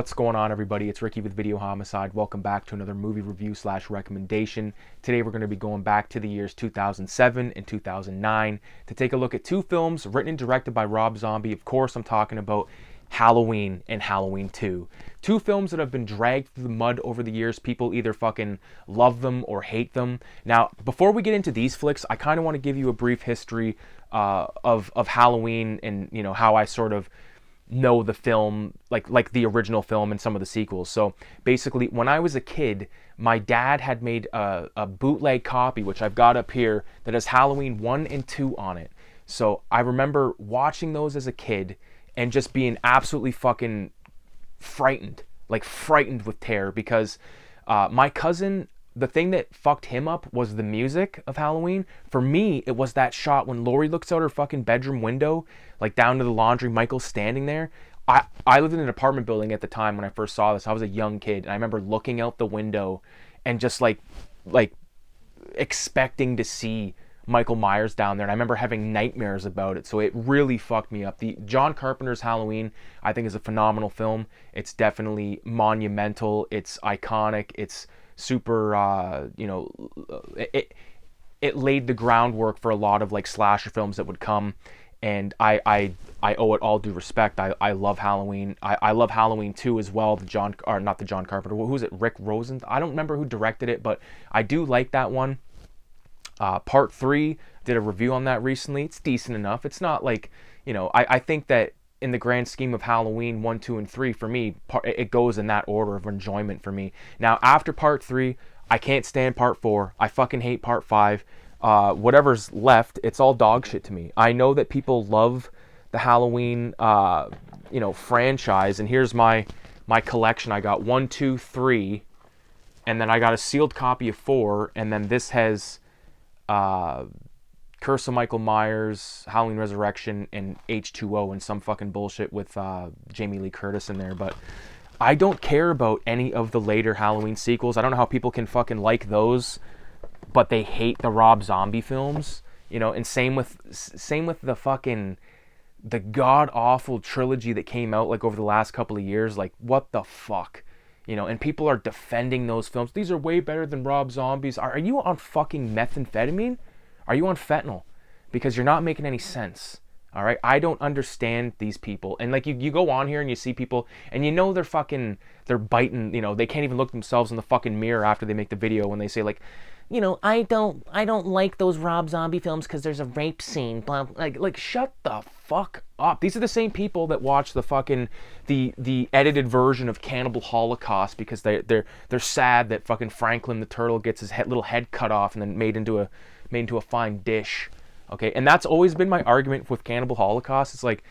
What's going on, everybody? It's Ricky with Video Homicide. Welcome back to another movie review / recommendation. Today we're going to be going back to the years 2007 and 2009 to take a look at two films written and directed by Rob Zombie. Of course, I'm talking about Halloween and Halloween 2. Two films that have been dragged through the mud over the years. People either fucking love them or hate them. Now, before we get into these flicks, I kind of want to give you a brief history of Halloween and, you know, how I sort of know the film, like the original film and some of the sequels. So basically, when I was a kid, my dad had made a bootleg copy, which I've got up here, that has Halloween 1 and 2 on it. So I remember watching those as a kid and just being absolutely fucking frightened with terror, because my cousin, the thing that fucked him up was the music of Halloween. For me, it was that shot when Laurie looks out her fucking bedroom window, like down to the laundry, Michael's standing there. I lived in an apartment building at the time when I first saw this. I was a young kid, and I remember looking out the window and just like expecting to see Michael Myers down there, and I remember having nightmares about it. So it really fucked me up. The John Carpenter's Halloween, I think, is a phenomenal film. It's definitely monumental. It's iconic. It's super, it laid the groundwork for a lot of like slasher films that would come, and I owe it all due respect. I love Halloween. I love Halloween 2 as well. Not the John Carpenter. Who's it? Rick Rosenthal. I don't remember who directed it, but I do like that one. Part 3, did a review on that recently. It's decent enough. It's not like, I think that in the grand scheme of Halloween 1, 2, and 3, for me, it goes in that order of enjoyment for me. Now, after part 3, I can't stand part 4. I fucking hate part 5. Whatever's left, it's all dog shit to me. I know that people love the Halloween, franchise, and here's my collection. I got 1, 2, 3, and then I got a sealed copy of 4, and then this has Curse of Michael Myers, Halloween Resurrection, and H2O, and some fucking bullshit with Jamie Lee Curtis in there. But I don't care about any of the later Halloween sequels. I don't know how people can fucking like those, but they hate the Rob Zombie films. And same with the god awful trilogy that came out like over the last couple of years. Like, what the fuck? And people are defending those films. These are way better than Rob Zombie's. Are you on fucking methamphetamine? Are you on fentanyl? Because you're not making any sense. All right? I don't understand these people. And like you go on here and you see people, and they're biting, they can't even look themselves in the fucking mirror after they make the video when they say like, I don't like those Rob Zombie films because there's a rape scene. Blah, like shut the fuck up. These are the same people that watch the fucking the edited version of Cannibal Holocaust because they're sad that fucking Franklin the turtle gets his little head cut off and then made into a fine dish. Okay, and that's always been my argument with Cannibal Holocaust. It's like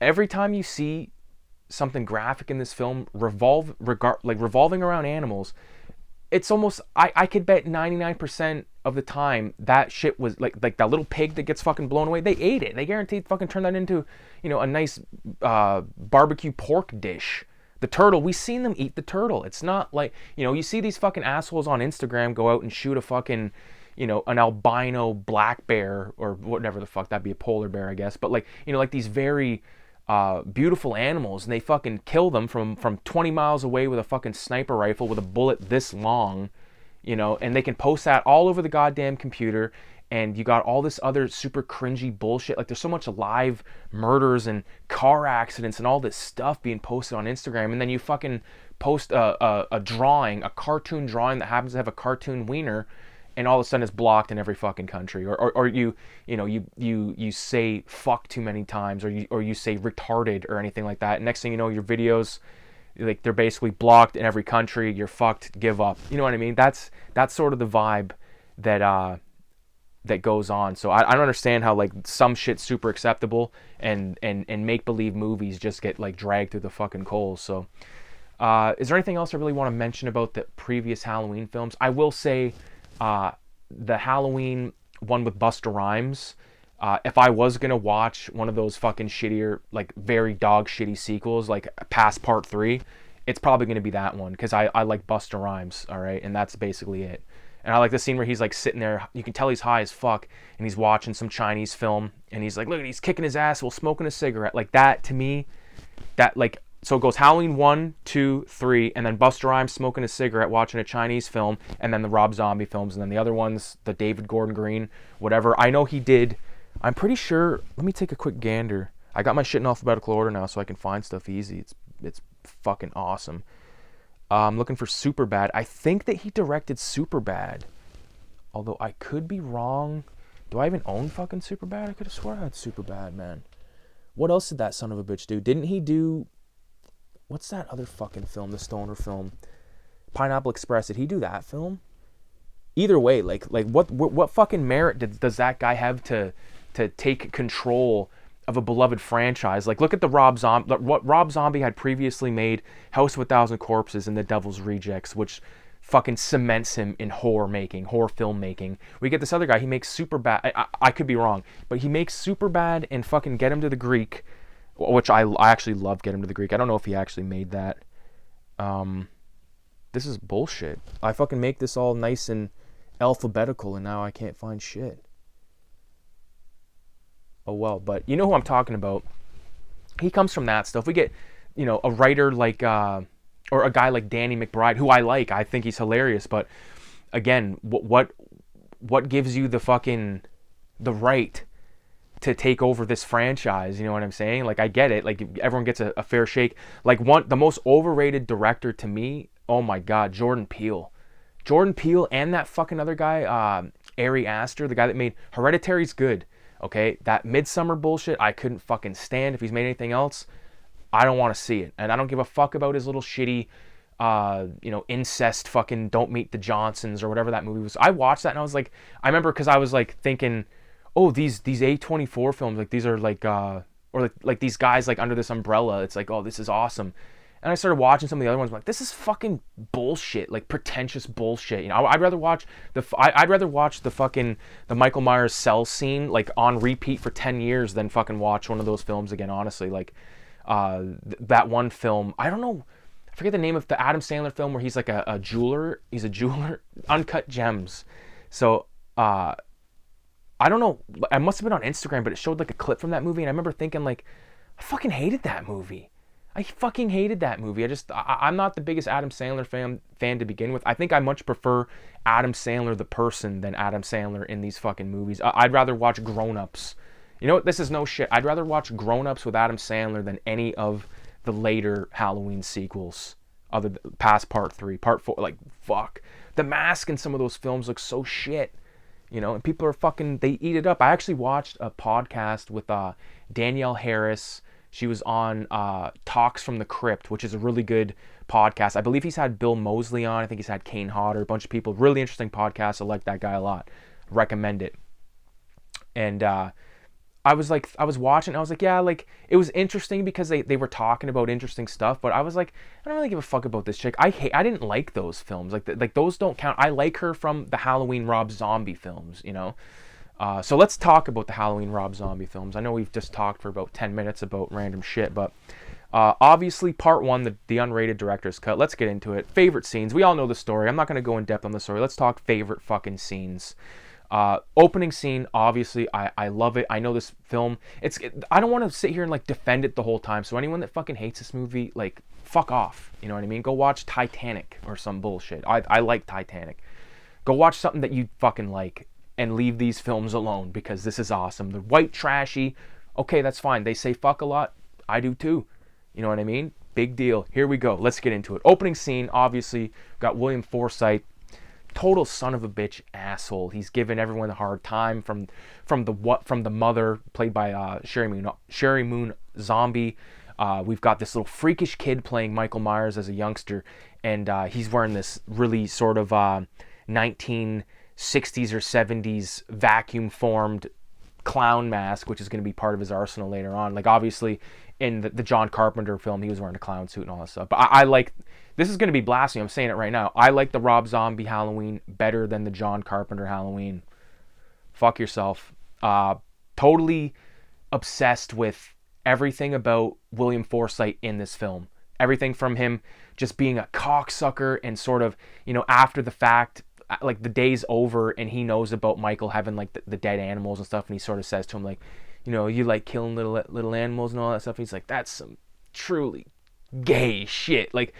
every time you see something graphic in this film revolving around animals, it's almost, I could bet 99% of the time that shit was like that little pig that gets fucking blown away, they ate it. They guaranteed fucking turn that into, a nice barbecue pork dish. The turtle, we seen them eat the turtle. It's not like, you see these fucking assholes on Instagram go out and shoot a fucking, an albino black bear or whatever the fuck, that'd be a polar bear, I guess. But like, like these very beautiful animals, and they fucking kill them from 20 miles away with a fucking sniper rifle with a bullet this long, and they can post that all over the goddamn computer, and you got all this other super cringy bullshit. Like, there's so much live murders and car accidents and all this stuff being posted on Instagram, and then you fucking post a drawing, a cartoon drawing that happens to have a cartoon wiener, and all of a sudden it's blocked in every fucking country, or you say fuck too many times, or you say retarded or anything like that. And next thing you know, your videos, like, they're basically blocked in every country. You're fucked. Give up. You know what I mean? That's sort of the vibe that goes on. So I don't understand how like some shit's super acceptable and make believe movies just get like dragged through the fucking coals. So is there anything else I really want to mention about the previous Halloween films? I will say, the Halloween one with Busta Rhymes, if I was gonna watch one of those fucking shittier, like very dog shitty sequels, like past part 3, it's probably gonna be that one, because I like Busta Rhymes, all right, and that's basically it. And I like the scene where he's like sitting there, you can tell he's high as fuck, and he's watching some Chinese film, and he's like, look, he's kicking his ass while smoking a cigarette. Like, that, to me, that, like, So it goes Halloween 1, 2, 3, and then Busta Rhymes smoking a cigarette, watching a Chinese film, and then the Rob Zombie films, and then the other ones, the David Gordon Green, whatever. I know he did. I'm pretty sure. Let me take a quick gander. I got my shit in alphabetical order now, so I can find stuff easy. It's fucking awesome. I'm looking for Superbad. I think that he directed Superbad, although I could be wrong. Do I even own fucking Superbad? I could have sworn I had Superbad, man. What else did that son of a bitch do? Didn't he do... What's that other fucking film, the stoner film? Pineapple Express. Did he do that film? Either way, like what fucking merit does that guy have to take control of a beloved franchise? Like, look at the what Rob Zombie had previously made, House of a Thousand Corpses and The Devil's Rejects, which fucking cements him in horror filmmaking. We get this other guy, he makes Superbad. I could be wrong, but he makes Superbad and fucking Get Him to the Greek, which I actually love Get Him to the Greek. I don't know if he actually made that. This is bullshit. I fucking make this all nice and alphabetical, and now I can't find shit. Oh well, but you know who I'm talking about. He comes from that stuff. We get, a writer like, or a guy like Danny McBride, who I like. I think he's hilarious, but again, what gives you the right to take over this franchise? You know what I'm saying? Like, I get it. Like, everyone gets a fair shake. Like, the most overrated director to me, oh my God, Jordan Peele and that fucking other guy, Ari Aster, the guy that made Hereditary's good. Okay, that Midsummer bullshit, I couldn't fucking stand. If he's made anything else, I don't want to see it. And I don't give a fuck about his little shitty, incest fucking Don't Meet the Johnsons or whatever that movie was. I watched that and I was like, I remember because I was like thinking, oh, these A24 films, like these are like, or like these guys like under this umbrella. It's like, oh, this is awesome. And I started watching some of the other ones. I'm like, this is fucking bullshit, like pretentious bullshit. I'd rather watch the Michael Myers cell scene like on repeat for 10 years than fucking watch one of those films again. Honestly, like that one film. I don't know. I forget the name of the Adam Sandler film where he's like a jeweler. He's a jeweler. Uncut Gems. So I don't know. I must have been on Instagram, but it showed like a clip from that movie, and I remember thinking like, I fucking hated that movie. I fucking hated that movie. I'm not the biggest Adam Sandler fan to begin with. I think I much prefer Adam Sandler the person than Adam Sandler in these fucking movies. I'd rather watch Grown Ups. You know what? This is no shit. I'd rather watch Grown Ups with Adam Sandler than any of the later Halloween sequels, other than past Part 3, Part 4. Like, fuck. The Mask in some of those films looks so shit. And people are fucking, they eat it up. I actually watched a podcast with Danielle Harris. She was on Talks from the Crypt, which is a really good podcast. I believe he's had Bill Moseley on. I think he's had Kane Hodder, a bunch of people. Really interesting podcast. I like that guy a lot. Recommend it. And I was watching. I was like, yeah, like it was interesting because they were talking about interesting stuff. But I was like, I don't really give a fuck about this chick. I didn't like those films. Like those don't count. I like her from the Halloween Rob Zombie films. So let's talk about the Halloween Rob Zombie films. I know we've just talked for about 10 minutes about random shit, but obviously part 1, the unrated director's cut. Let's get into it. Favorite scenes. We all know the story. I'm not going to go in depth on the story. Let's talk favorite fucking scenes. Opening scene, obviously, I love it. I know this film. I don't want to sit here and like defend it the whole time. So anyone that fucking hates this movie, like, fuck off. You know what I mean? Go watch Titanic or some bullshit. I like Titanic. Go watch something that you fucking like. And leave these films alone because this is awesome. The white trashy, okay, that's fine. They say fuck a lot. I do too. You know what I mean? Big deal. Here we go. Let's get into it. Opening scene, obviously, got William Forsythe, total son of a bitch asshole. He's giving everyone a hard time from the mother, played by Sherry Moon Zombie. We've got this little freakish kid playing Michael Myers as a youngster, and he's wearing this really sort of 1960s or 70s vacuum formed clown mask, which is going to be part of his arsenal later on. Like, obviously in the John Carpenter film, he was wearing a clown suit and all that stuff. But I like, this is going to be blasphemy, I'm saying it right now. I like the Rob Zombie Halloween better than the John Carpenter Halloween. Fuck yourself. Totally obsessed with everything about William Forsythe in this film. Everything from him just being a cocksucker and sort of, after the fact, like the day's over and he knows about Michael having like the dead animals and stuff, and he sort of says to him like, you like killing little animals and all that stuff. He's like, that's some truly gay shit. Like,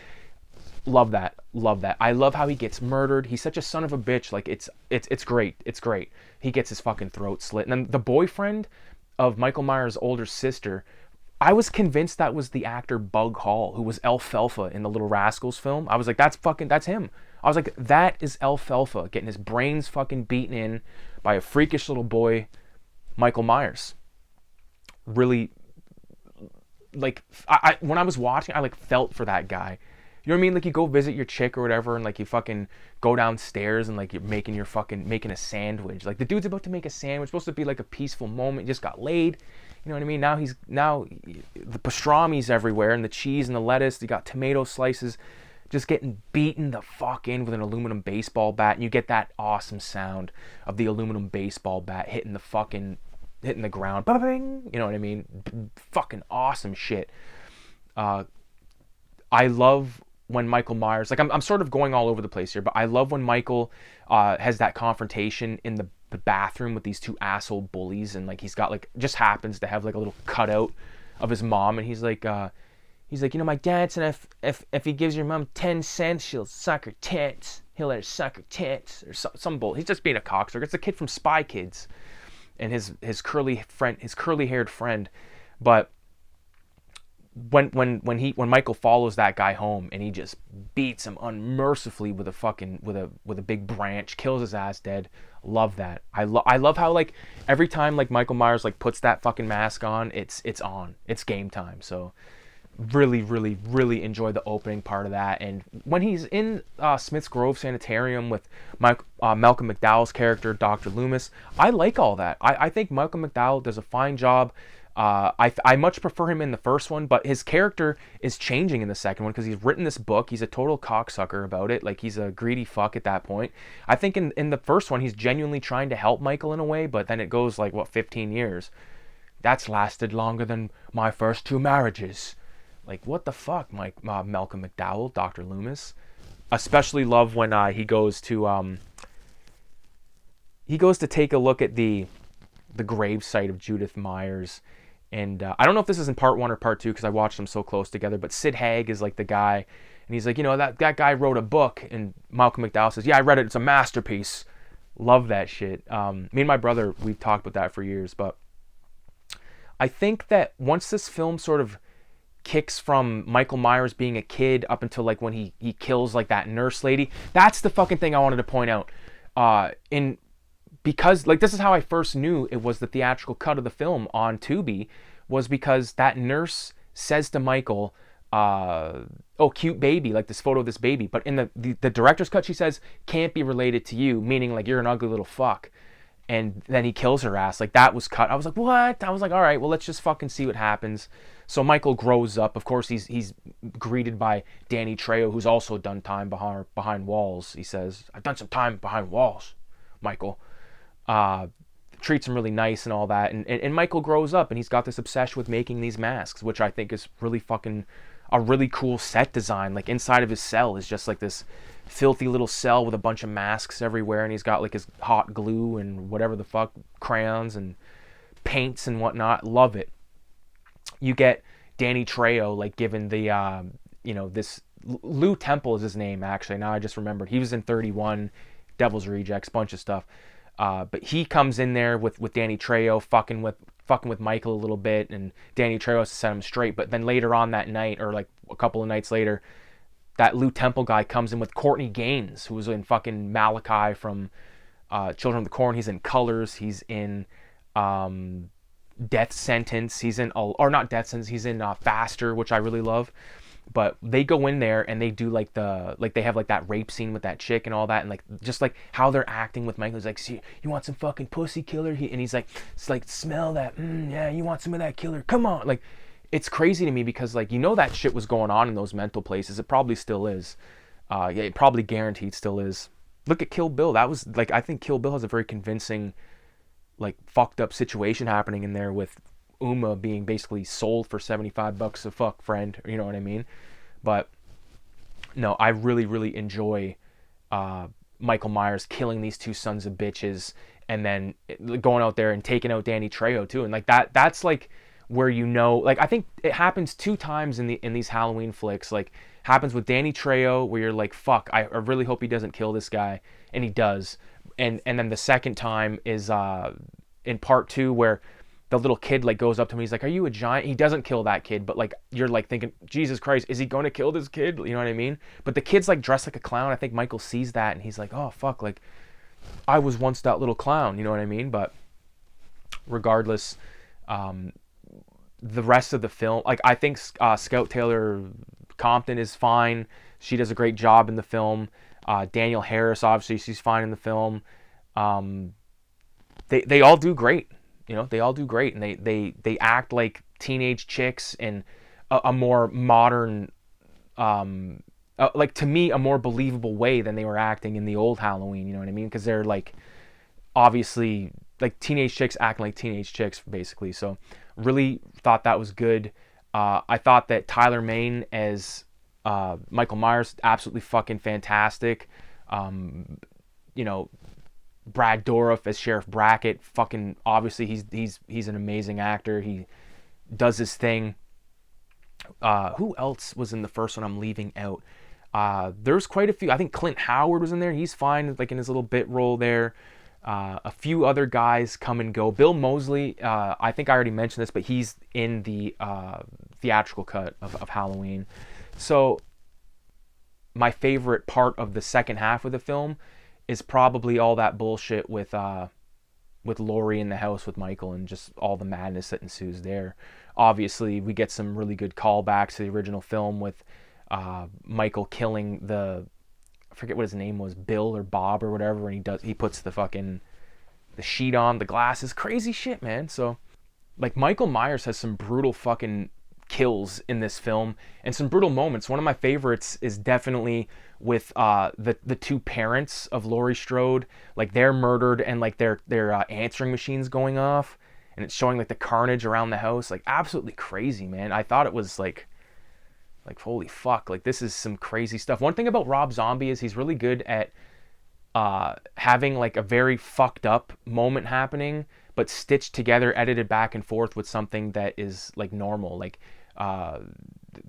love that. Love that. I love how he gets murdered. He's such a son of a bitch. Like, it's great. It's great. He gets his fucking throat slit. And then the boyfriend of Michael Myers' older sister, I was convinced that was the actor Bug Hall, who was Alfalfa in the Little Rascals film. I was like, that's him. I was like, that is Alfalfa getting his brains fucking beaten in by a freakish little boy, Michael Myers. Really, like, when I was watching, I like felt for that guy. You know what I mean? Like, you go visit your chick or whatever, and like you fucking go downstairs and like you're making a sandwich. Like, the dude's about to make a sandwich, supposed to be like a peaceful moment. He just got laid. You know what I mean? Now the pastrami's everywhere, and the cheese and the lettuce. You got tomato slices, just getting beaten the fuck in with an aluminum baseball bat, and you get that awesome sound of the aluminum baseball bat hitting the ground. Ba-bing! You know what I mean? Fucking awesome shit. I love when Michael Myers, like, I'm sort of going all over the place here, but I love when Michael has that confrontation in the bathroom with these two asshole bullies, and like he's got like, just happens to have like a little cutout of his mom, and he's like, you know, my dad said if he gives your mom 10 cents, she'll suck her tits. He'll let her suck her tits, or some bull. He's just being a cocksucker. It's the kid from Spy Kids, and his curly haired friend, but. When Michael follows that guy home and he just beats him unmercifully with a big branch, kills his ass dead. Love that. I love how, like, every time like Michael Myers like puts that fucking mask on, it's game time. So really enjoy the opening part of that. And when he's in Smith's Grove Sanitarium with Malcolm McDowell's character Dr. Loomis, I like all that. I think Malcolm McDowell does a fine job. I much prefer him in the first one, but his character is changing in the second one because he's written this book. He's a total cocksucker about it. Like, he's a greedy fuck at that point. I think in the first one, he's genuinely trying to help Michael in a way, but then it goes like, 15 years? That's lasted longer than my first 2 marriages. Like, what the fuck, Malcolm McDowell, Dr. Loomis? Especially love when he goes to take a look at the grave site of Judith Myers. And I don't know if this is in part 1 or part 2 because I watched them so close together, but Sid Haig is like the guy, and he's like, you know, that guy wrote a book, and Malcolm McDowell says, yeah, I read it, it's a masterpiece. Love that shit. Me and my brother, we've talked about that for years, but I think that once this film sort of kicks from Michael Myers being a kid up until like when he kills like that nurse lady, that's the fucking thing I wanted to point out. Because, like, this is how I first knew it was the theatrical cut of the film on Tubi, was because that nurse says to Michael, oh, cute baby, like this photo of this baby. But in the director's cut, she says, can't be related to you, meaning like you're an ugly little fuck. And then he kills her ass. Like, that was cut. I was like, what? I was like, all right, well, let's just fucking see what happens. So Michael grows up. Of course, he's greeted by Danny Trejo, who's also done time behind walls. He says, I've done some time behind walls, Michael. Treats him really nice and all that, and Michael grows up and he's got this obsession with making these masks, which I think is really fucking a really cool set design. Like, inside of his cell is just like this filthy little cell with a bunch of masks everywhere, and he's got like his hot glue and whatever the fuck, crayons and paints and whatnot. Love it. You get Danny Trejo like given the this Lou Temple is his name, actually, now I just remembered. He was in 31, Devil's Rejects, bunch of stuff. But he comes in there with Danny Trejo fucking with Michael a little bit, and Danny Trejo has to set him straight. But then later on that night, or like a couple of nights later, that Lou Temple guy comes in with Courtney Gaines, who was in fucking Malachi from Children of the Corn. He's in Colors. He's in Death Sentence. He's in, or not Death Sentence. He's in Faster, which I really love. But they go in there and they do like they have like that rape scene with that chick and all that, and like just like how they're acting with Michael. He's like, see, you want some fucking pussy, killer? And he's like, it's like, smell that, yeah, you want some of that, killer? Come on. Like, it's crazy to me because, like, you know, that shit was going on in those mental places. It probably still is. Yeah, it probably guaranteed still is. Look at Kill Bill. That was like, I think Kill Bill has a very convincing, like, fucked up situation happening in there with Uma being basically sold for $75 a fuck friend, you know what I mean? But no, I really enjoy Michael Myers killing these two sons of bitches and then going out there and taking out Danny Trejo too. And like that's like where you know, like I think it happens 2 times in these Halloween flicks. Like happens with Danny Trejo where you're like, fuck, I really hope he doesn't kill this guy, and he does. And then the second time is in part 2 where the little kid like goes up to him, he's like, are you a giant? He doesn't kill that kid, but like you're like thinking, Jesus Christ, is he going to kill this kid? You know what I mean? But the kid's like dressed like a clown. I think Michael sees that and he's like, oh fuck, like I was once that little clown, you know what I mean? But regardless, the rest of the film, like I think Scout Taylor Compton is fine. She does a great job in the film. Danielle Harris, obviously, she's fine in the film. They all do great. You know, they all do great, and they act like teenage chicks in a more modern, like to me, a more believable way than they were acting in the old Halloween. You know what I mean? Because they're like obviously like teenage chicks acting like teenage chicks, basically. So really thought that was good. I thought that Tyler Mane as Michael Myers, absolutely fucking fantastic. You know, Brad Dourif as Sheriff Brackett, fucking obviously he's an amazing actor. He does his thing. Who else was in the first one I'm leaving out? There's quite a few. I think Clint Howard was in there. He's fine, like in his little bit role there. A few other guys come and go. Bill Moseley, I think I already mentioned this, but he's in the theatrical cut of Halloween. So my favorite part of the second half of the film is probably all that bullshit with Laurie in the house with Michael and just all the madness that ensues there. Obviously, we get some really good callbacks to the original film with Michael killing I forget what his name was, Bill or Bob or whatever, and he puts the sheet on, the glasses, crazy shit, man. So, like, Michael Myers has some brutal fucking kills in this film and some brutal moments. One of my favorites is definitely with the two parents of Laurie Strode. Like, they're murdered and like their answering machines going off, and it's showing like the carnage around the house. Like, absolutely crazy, man. I thought it was like holy fuck, like this is some crazy stuff. One thing about Rob Zombie is he's really good at having like a very fucked up moment happening, but stitched together, edited back and forth with something that is like normal. Like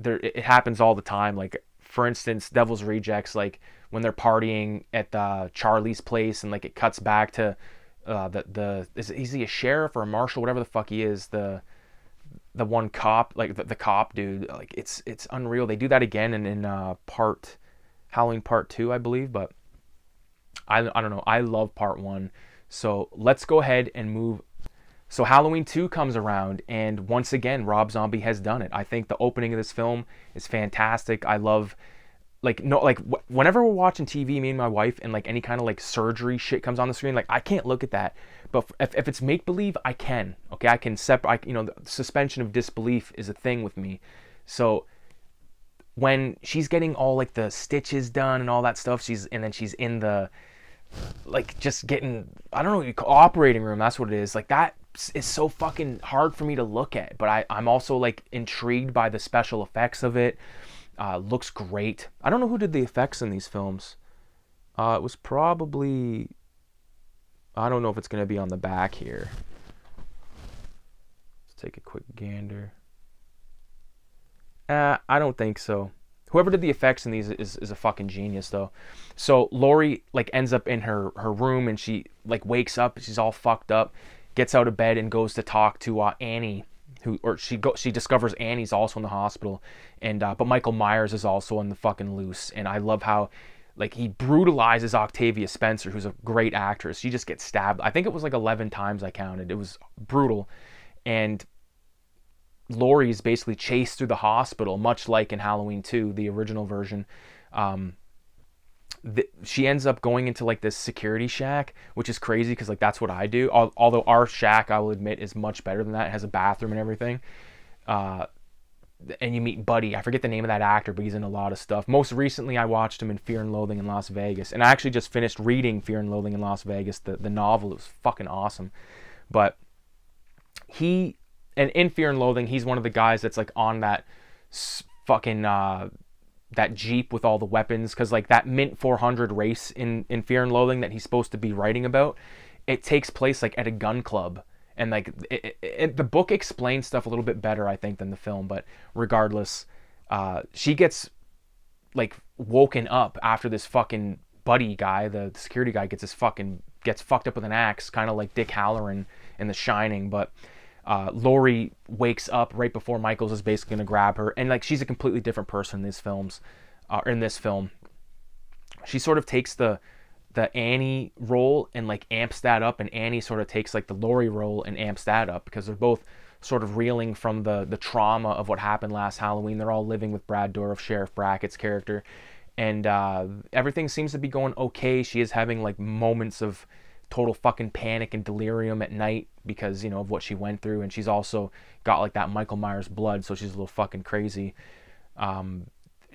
it happens all the time. Like, for instance, Devil's Rejects, like when they're partying at Charlie's place and like it cuts back to is he a sheriff or a marshal, whatever the fuck he is, the one cop, like the cop dude, like it's unreal. They do that again in Halloween Part 2, I believe, but I don't know. I love Part 1. So let's go ahead and move. So Halloween 2 comes around, and once again, Rob Zombie has done it. I think the opening of this film is fantastic. I love, whenever we're watching TV, me and my wife, and like any kind of like surgery shit comes on the screen, like I can't look at that. But if it's make believe, I can. Okay, I can separate. You know, the suspension of disbelief is a thing with me. So when she's getting all like the stitches done and all that stuff, she's in the like just getting, I don't know what you call, operating room. That's what it is. Like, that is so fucking hard for me to look at. But I'm also like intrigued by the special effects of it. Looks great. I don't know who did the effects in these films. It was probably, I don't know if it's going to be on the back here. Let's take a quick gander. I don't think so. Whoever did the effects in these is a fucking genius, though. So Laurie like ends up in her room, and she like wakes up. She's all fucked up, gets out of bed and goes to talk to Annie, she discovers Annie's also in the hospital, and but Michael Myers is also on the fucking loose. And I love how like he brutalizes Octavia Spencer, who's a great actress. She just gets stabbed. I think it was like 11 times I counted. It was brutal. And Laurie's basically chased through the hospital, much like in Halloween 2, the original version. She ends up going into like this security shack, which is crazy because like that's what I do. Although our shack, I will admit, is much better than that. It has a bathroom and everything. And you meet Buddy. I forget the name of that actor, but he's in a lot of stuff. Most recently, I watched him in Fear and Loathing in Las Vegas. And I actually just finished reading Fear and Loathing in Las Vegas, the novel. It was fucking awesome. But and in Fear and Loathing, he's one of the guys that's like on that fucking that Jeep with all the weapons, because like that Mint 400 race in Fear and Loathing that he's supposed to be writing about, it takes place like at a gun club, And like the book explains stuff a little bit better, I think, than the film. But regardless, she gets like woken up after this fucking buddy guy, the security guy, gets fucked up with an axe, kind of like Dick Halloran in The Shining. But Laurie wakes up right before Michaels is basically gonna grab her, and like she's a completely different person in these films. In this film, she sort of takes the Annie role and like amps that up, and Annie sort of takes like the Laurie role and amps that up, because they're both sort of reeling from the trauma of what happened last Halloween. They're all living with Brad Dourif, Sheriff Brackett's character, and everything seems to be going okay. She is having like moments of total fucking panic and delirium at night because, you know, of what she went through, and she's also got like that Michael Myers blood, so she's a little fucking crazy.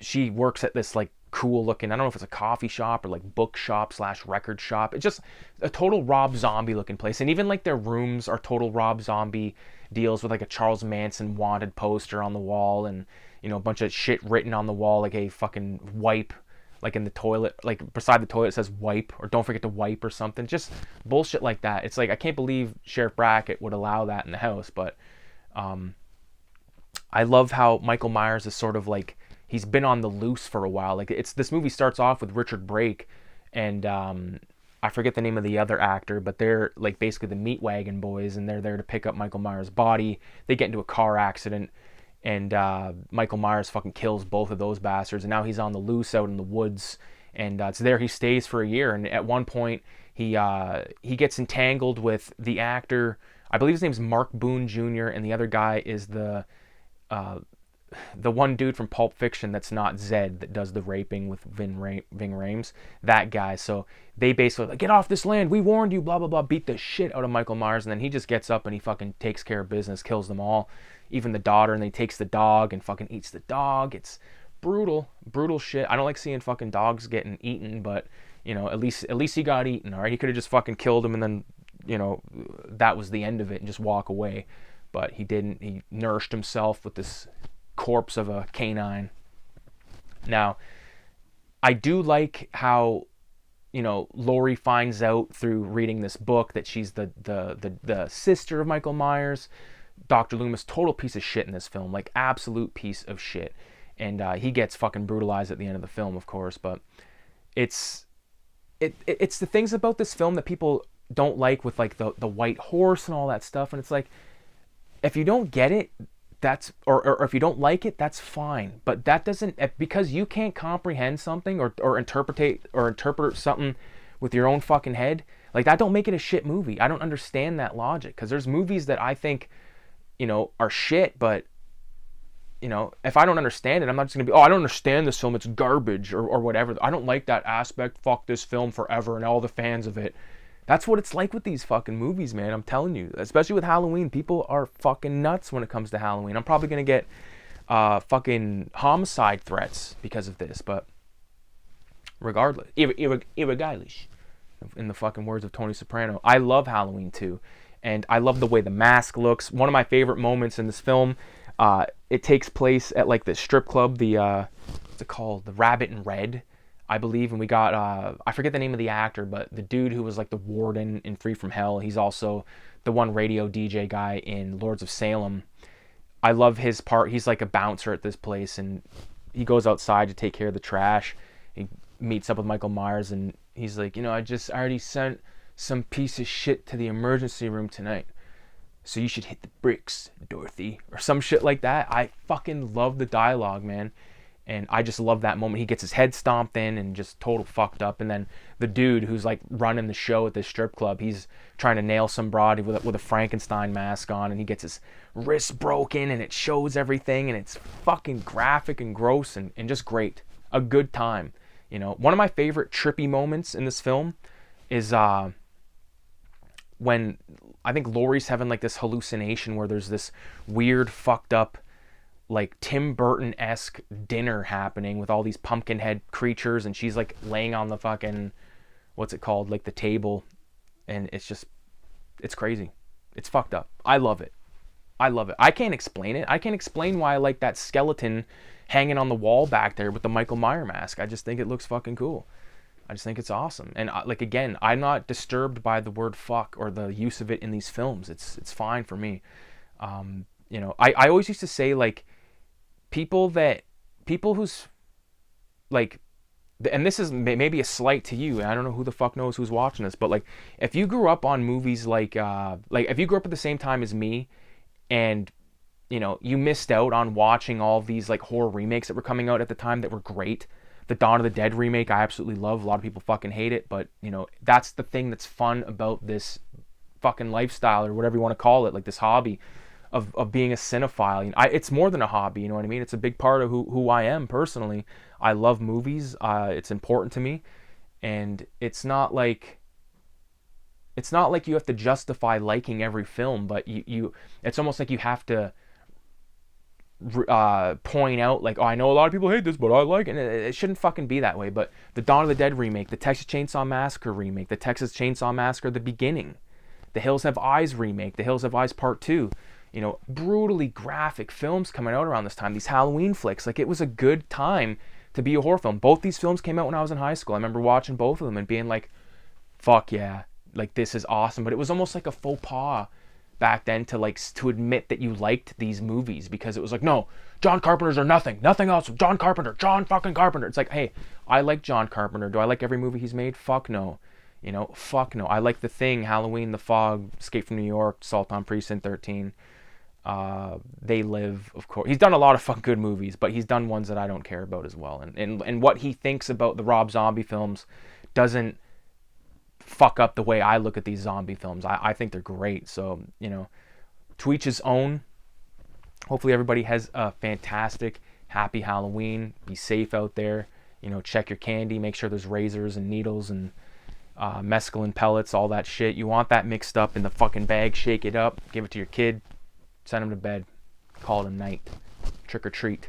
She works at this like cool looking, I don't know if it's a coffee shop or like book shop / record shop. It's just a total Rob Zombie looking place, and even like their rooms are total Rob Zombie deals, with like a Charles Manson wanted poster on the wall, and, you know, a bunch of shit written on the wall, like a fucking wipe, like in the toilet, like beside the toilet it says wipe, or don't forget to wipe, or something. Just bullshit like that. It's like, I can't believe Sheriff Brackett would allow that in the house. But I love how Michael Myers is sort of like, he's been on the loose for a while. Like, this movie starts off with Richard Brake and I forget the name of the other actor, but they're like basically the Meat Wagon Boys, and they're there to pick up Michael Myers' body. They get into a car accident, and Michael Myers fucking kills both of those bastards, and now he's on the loose out in the woods, and it's there he stays for a year. And at one point he gets entangled with the actor, I believe his name's Mark Boone Jr., and the other guy is the one dude from Pulp Fiction that's not Zed, that does the raping with Ving Rhames, that guy. So they basically like, get off this land, we warned you, blah blah blah, beat the shit out of Michael Myers, and then he just gets up and he fucking takes care of business, kills them all, even the daughter, and then he takes the dog and fucking eats the dog. It's brutal shit. I don't like seeing fucking dogs getting eaten, but, you know, at least he got eaten. All right, he could have just fucking killed him and then, you know, that was the end of it and just walk away, but he didn't. He nourished himself with this corpse of a canine. Now, I do like how, you know, Laurie finds out through reading this book that she's the sister of Michael Myers. Dr. Loomis, total piece of shit in this film, like absolute piece of shit, and he gets fucking brutalized at the end of the film, of course. But it's the things about this film that people don't like, with like the white horse and all that stuff, and it's like, if you don't get it, that's or if you don't like it, that's fine. But that doesn't, because you can't comprehend something or interpret something with your own fucking head, like that don't make it a shit movie. I don't understand that logic, because there's movies that I think, you know, are shit, but, you know, if I don't understand it, I'm not just gonna be, oh, I don't understand this film, it's garbage, or whatever. I don't like that aspect, fuck this film forever and all the fans of it. That's what it's like with these fucking movies, man. I'm telling you, especially with Halloween. People are fucking nuts when it comes to Halloween. I'm probably going to get fucking homicide threats because of this, but regardless, irregardless, in the fucking words of Tony Soprano, I love Halloween too. And I love the way the mask looks. One of my favorite moments in this film, it takes place at like the strip club, what's it called? The Rabbit in Red, I believe, and we got, I forget the name of the actor, but the dude who was like the warden in Free From Hell, he's also the one radio DJ guy in Lords of Salem. I love his part. He's like a bouncer at this place, and he goes outside to take care of the trash. He meets up with Michael Myers, and he's like, you know, I already sent some piece of shit to the emergency room tonight, so you should hit the bricks, Dorothy, or some shit like that. I fucking love the dialogue, man. And I just love that moment. He gets his head stomped in and just total fucked up. And then the dude who's like running the show at this strip club, he's trying to nail some broad with a Frankenstein mask on, and he gets his wrist broken, and it shows everything, and it's fucking graphic and gross and just great. A good time. You know, one of my favorite trippy moments in this film is when I think Laurie's having like this hallucination where there's this weird fucked up like Tim Burton-esque dinner happening with all these pumpkin head creatures, and she's like laying on the fucking, what's it called, like the table, and it's crazy. It's fucked up. I love it. I can't explain it. I can't explain why I like that skeleton hanging on the wall back there with the Michael Myers mask. I just think it looks fucking cool. I just think it's awesome. And like again, I'm not disturbed by the word fuck or the use of it in these films. It's fine for me. You know, I always used to say like people who's like, and this is maybe a slight to you. I don't know who the fuck knows who's watching this, but like if you grew up on movies like if you grew up at the same time as me, and you know, you missed out on watching all these like horror remakes that were coming out at the time that were great. The Dawn of the Dead remake I absolutely love. A lot of people fucking hate it, but you know, that's the thing that's fun about this fucking lifestyle or whatever you want to call it, like this hobby of being a cinephile. You know, it's more than a hobby, you know what I mean? It's a big part of who I am personally. I love movies. It's important to me, and it's not like you have to justify liking every film, but you it's almost like you have to point out like, oh, I know a lot of people hate this, but I like it. And it shouldn't fucking be that way. But the Dawn of the Dead remake, the Texas Chainsaw Massacre remake, the Texas Chainsaw Massacre The Beginning, the Hills Have Eyes remake, the Hills Have Eyes Part 2, you know, brutally graphic films coming out around this time, these Halloween flicks. Like, it was a good time to be a horror film. Both these films came out when I was in high school. I remember watching both of them and being like, fuck yeah, like this is awesome. But it was almost like a faux pas back then to admit that you liked these movies, because it was like, no, John Carpenter's are nothing else. John Carpenter, John fucking Carpenter. It's like, hey, I like John Carpenter. Do I like every movie he's made? Fuck no. You know, fuck no. I like The Thing, Halloween, The Fog, Escape from New York, Assault on Precinct 13. They Live, of course. He's done a lot of fucking good movies, but he's done ones that I don't care about as well. And what he thinks about the Rob Zombie films doesn't fuck up the way I look at these zombie films. I think they're great. So, you know, to each his own. Hopefully everybody has a fantastic, happy Halloween. Be safe out there. You know, check your candy. Make sure there's razors and needles and mescaline pellets, all that shit. You want that mixed up in the fucking bag. Shake it up. Give it to your kid. Send him to bed. Call it a night. Trick or treat.